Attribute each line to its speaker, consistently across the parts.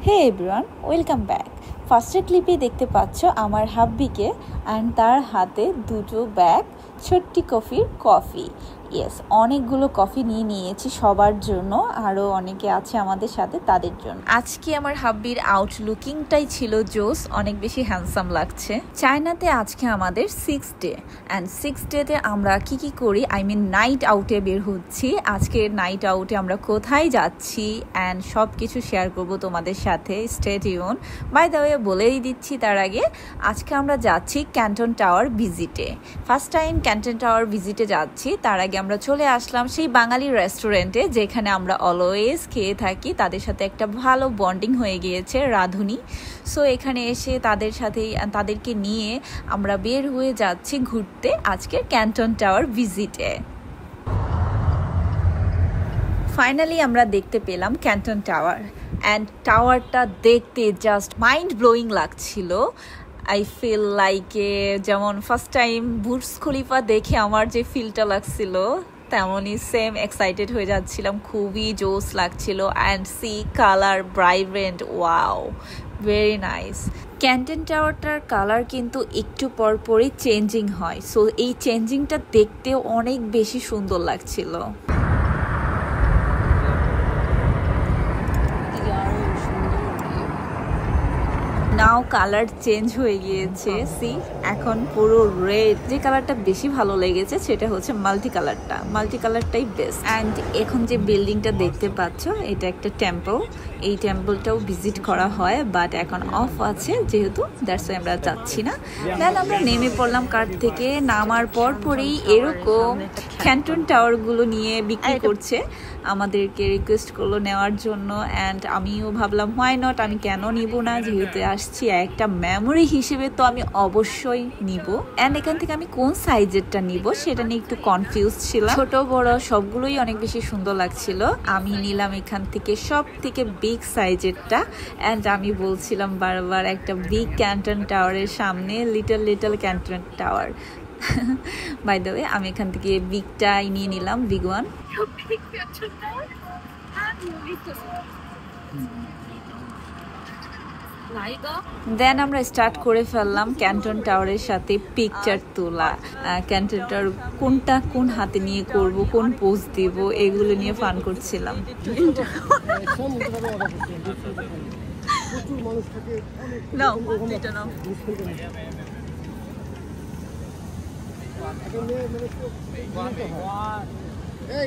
Speaker 1: হে everyone, welcome back. ফার্স্টের ক্লিপে দেখতে পাচ্ছ আমার হাব্বিকে অ্যান্ড তার হাতে দুটো ব্যাগ ছোট্টি কফি। ইয়েস, অনেকগুলো কফি নিয়ে নিয়েছি সবার জন্য, আরও অনেকে আছে আমাদের সাথে তাদের জন্য। আজকে আমার হাব্বির আউটলুকিংটাই ছিল জোস, অনেক বেশি হ্যান্ডসাম লাগছে। চায়নাতে আজকে আমাদের 6th ডে অ্যান্ড 6th ডেতে আমরা কি করি, নাইট আউটে বের হচ্ছি। আজকে নাইট আউটে আমরা কোথায় যাচ্ছি অ্যান্ড সব কিছু শেয়ার করবো তোমাদের সাথে। Stay tune. By the way বলেই দিচ্ছি তার আগে, আজকে আমরা যাচ্ছি ক্যান্টন টাওয়ার ভিজিটে। ফার্স্ট টাইম ক্যান্টন টাওয়ার ভিজিটে যাচ্ছি। তার আগে আমরা চলে আসলাম সেই বাঙালি রেস্টুরেন্টে যেখানে আমরা অলওয়েজ খেয়ে থাকি। তাদের সাথে একটা ভালো বন্ডিং হয়ে গিয়েছে, রাঁধুনি। সো এখানে এসে তাদেরকে নিয়ে আমরা বের হয়ে যাচ্ছি ঘুরতে আজকের ক্যান্টন টাওয়ার ভিজিটে। ফাইনালি আমরা দেখতে পেলাম ক্যান্টন টাওয়ার অ্যান্ড টাওয়ারটা দেখতে জাস্ট মাইন্ড ব্লোয়িং লাগছিল। আই ফিল লাইক যেমন ফার্স্ট টাইম বুর্জ খলিফা দেখে আমার যে ফিলটা লাগছিল তেমনই সেম এক্সাইটেড হয়ে যাচ্ছিলাম। খুবই জোস লাগছিল and sea colour vibrant, wow, very nice. Canton টাওয়ারটার কালার কিন্তু একটু পরপরই চেঞ্জিং হয়, সো এই চেঞ্জিংটা দেখতেও অনেক বেশি সুন্দর লাগছিল। নাও কালার চেঞ্জ হয়ে গিয়েছে, সি এখন পুরো রেড। যে কালারটা বেশি ভালো লেগেছে সেটা হচ্ছে মাল্টি কালারটাই বেস্ট। অ্যান্ড এখন যে বিল্ডিংটা দেখতে পাচ্ছ এটা একটা টেম্পল। এই টেম্পলটাও ভিজিট করা হয় বাট এখন অফ আছে যেহেতু, দ্যাটস ওয়াই আমরা যাচ্ছি না। দেন আমরা নেমে পড়লাম কার থেকে। নামার পরেই এরকম ক্যান্টন টাওয়ারগুলো নিয়ে বিক্রি করছে, আমাদেরকে রিকোয়েস্ট করলো নেওয়ার জন্য। অ্যান্ড আমিও ভাবলাম হোয়াই নট, আমি কেন নিব না, যেহেতু আসছি একটা মেমোরি হিসেবে তো আমি অবশ্যই নিব। অ্যান্ড এখান থেকে আমি কোন সাইজেরটা নিব সেটা নিয়ে একটু কনফিউজ ছিলাম। ছোট বড় সবগুলোই অনেক বেশি সুন্দর লাগছিল। আমি নিলাম এখান থেকে সব থেকে বিগ সাইজেরটা। অ্যান্ড আমি বলছিলাম বারবার একটা বিগ ক্যান্টন টাওয়ারের সামনে little Canton tower. By the way আমি এখান থেকে বিগটাই নিয়ে নিলাম, বিগ ওয়ান। দেন আমরা স্টার্ট করে ফেললাম ক্যান্টন টাওয়ারের সাথে পিকচার তোলা। ক্যান্টন টাওয়ার কোন হাতে নিয়ে করব, কোন পোজ দিব, এগুলো নিয়ে ফান করছিলাম।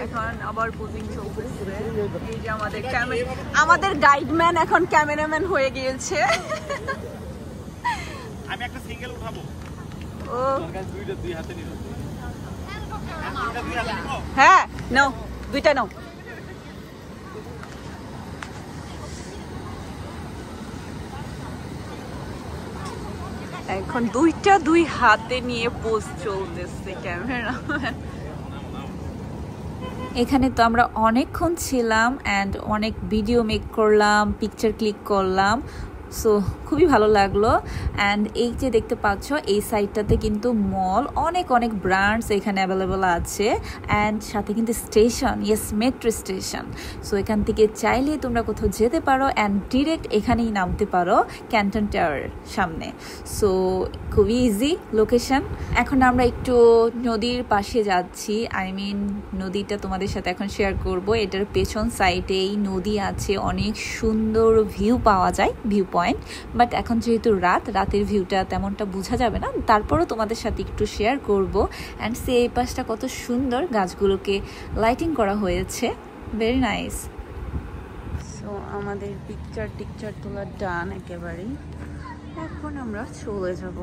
Speaker 1: এখন আবার পোজিং চলতেছে। এই যে আমাদের গাইডম্যান এখন ক্যামেরাম্যান হয়ে গিয়েছে।
Speaker 2: আমি একটা সিঙ্গেল উঠাবো।
Speaker 1: ও
Speaker 2: দুই হাতে নিব।
Speaker 1: হ্যাঁ, নাও দুইটা নাও। এখন দুই হাতে নিয়ে পোজ চলতেছে ক্যামেরাম্যান। এখানে তো আমরা অনেকক্ষণ ছিলাম অ্যান্ড অনেক ভিডিও মেক করলাম, পিকচার ক্লিক করলাম। সো খুবই ভালো লাগলো। অ্যান্ড এই যে দেখতে পাচ্ছ এই সাইডটাতে কিন্তু মল, অনেক ব্র্যান্ডস এখানে অ্যাভেলেবল আছে। অ্যান্ড সাথে কিন্তু station, yes, metro station. So এখান থেকে চাইলে তোমরা কোথাও যেতে পারো অ্যান্ড ডিরেক্ট এখানেই নামতে পারো ক্যান্টন টাওয়ারের সামনে। সো খুবই ইজি লোকেশন। এখন আমরা একটু নদীর পাশে যাচ্ছি, নদীটা তোমাদের সাথে এখন শেয়ার করব। এটার পেছন সাইডেই নদী আছে, অনেক সুন্দর ভিউ পাওয়া যায়, ভিউ পয়েন্ট। বাট এখন যেহেতু রাতের ভিউটা তেমনটা বোঝা যাবে না, তারপরও তোমাদের সাথে একটু শেয়ার করব। অ্যান্ড সে এই পাশটা কত সুন্দর, গাছগুলোকে লাইটিং করা হয়েছে, ভেরি নাইস। সো আমাদের পিকচার তোলা ডান একেবারেই। এখন আমরা চলে যাব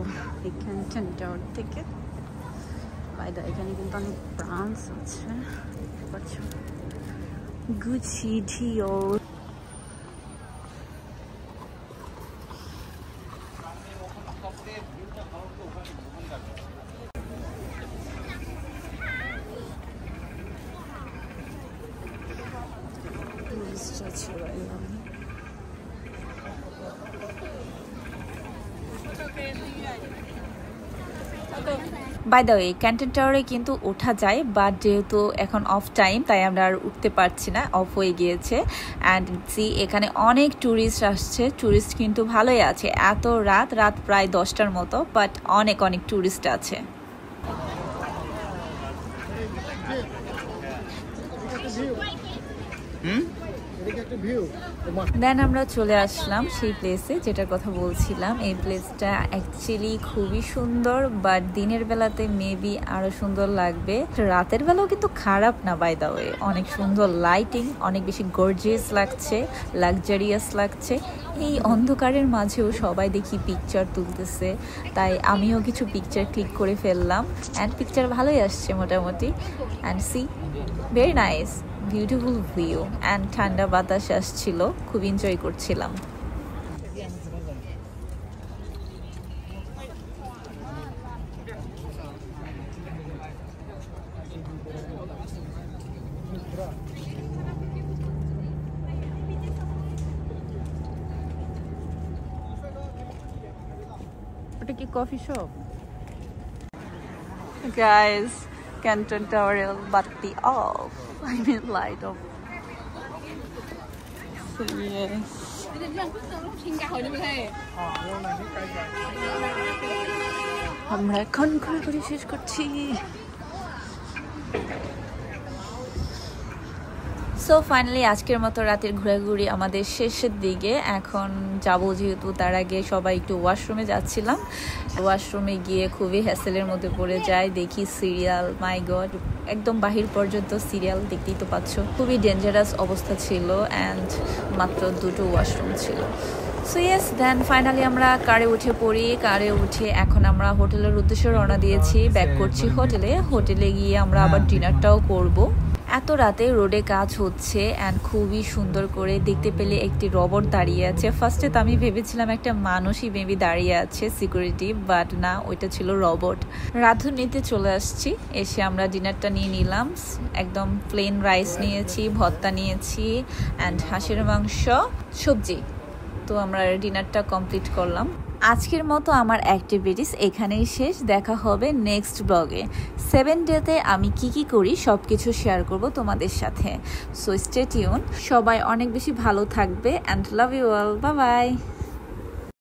Speaker 1: এই ক্যান্টন টাওয়ার থেকে। এখানে কিন্তু অনেক ব্রাঞ্চ আছে, Gucci, Dior. By the way Canton টাওয়ারে কিন্তু ওঠা যায়, বাট যেহেতু এখন অফ টাইম তাই আমরা আর উঠতে পারছি না, অফ হয়ে গিয়েছে। অ্যান্ড সি এখানে অনেক ট্যুরিস্ট আসছে, ট্যুরিস্ট কিন্তু ভালোই আছে। এত রাত প্রায় 10টার মতো, বাট অনেক ট্যুরিস্ট আছে। দেন আমরা চলে আসলাম সেই প্লেসে যেটার কথা বলছিলাম। এই প্লেসটা অ্যাকচুয়ালি খুবই সুন্দর, বাট দিনের বেলাতে মেবি আরো সুন্দর লাগবে। রাতের বেলাও কিন্তু খারাপ না, বাই দ্য ওয়ে অনেক সুন্দর লাইটিং, অনেক বেশি গর্জিয়াস লাগছে, লাক্সারিয়াস লাগছে। এই অন্ধকারের মাঝেও সবাই দেখি পিকচার তুলতেছে, তাই আমিও কিছু পিকচার ক্লিক করে ফেললাম। অ্যান্ড পিকচার ভালোই আসছে মোটামুটি। And see very nice, beautiful view and ঠান্ডা বাতাস আসছিল, খুব এনজয় করছিলাম। ওটা কি কফি শপ? গাইস, ক্যান্টন টাওয়ারের বাতি of, I mean light off. So yes. আমরা এখন ঘোরাঘুরি শেষ করছি। সো ফাইনালি আজকের মতো রাতের ঘোরাঘুরি আমাদের শেষের দিকে। এখন যাব, যেহেতু তার আগে সবাই একটু ওয়াশরুমে যাচ্ছিলাম। ওয়াশরুমে গিয়ে খুবই হ্যাসেলের মধ্যে পড়ে যায়, দেখি সিরিয়াল, মাই গড একদম বাহির পর্যন্ত সিরিয়াল, দেখতেই তো পাচ্ছ। খুবই ডেঞ্জারাস অবস্থা ছিল অ্যান্ড মাত্র 2টো ওয়াশরুম ছিল। সো ইয়েস, দেন ফাইনালি আমরা কারে উঠে পড়ি। কারে উঠে এখন আমরা হোটেলের উদ্দেশ্যে রওনা দিয়েছি, ব্যাক করছি হোটেলে গিয়ে আমরা আবার ডিনারটাও করব। এত রাতে রোডে কাজ হচ্ছে অ্যান্ড খুবই সুন্দর করে দেখতে পেলে একটি রবট দাঁড়িয়ে আছে। ফার্স্টে তো আমি ভেবেছিলাম একটা মানুষই মেবি দাঁড়িয়ে আছে, সিকিউরিটি, বাট না, ওইটা ছিল রবট। রাঁধুনিতে চলে আসছি, এসে আমরা ডিনারটা নিয়ে নিলাম। একদম প্লেন রাইস নিয়েছি, ভর্তা নিয়েছি অ্যান্ড হাঁসের মাংস, সবজি। তো আমরা ডিনারটা কমপ্লিট করলাম। আজকের মতো আমার অ্যাক্টিভিটিস এখানেই শেষ। দেখা হবে নেক্সট ব্লগে। 7 ডেতে আমি কি করি সব কিছু শেয়ার করব তোমাদের সাথে। So stay tune. সবাই অনেক বেশি ভালো থাকবে and love you all. Bye by.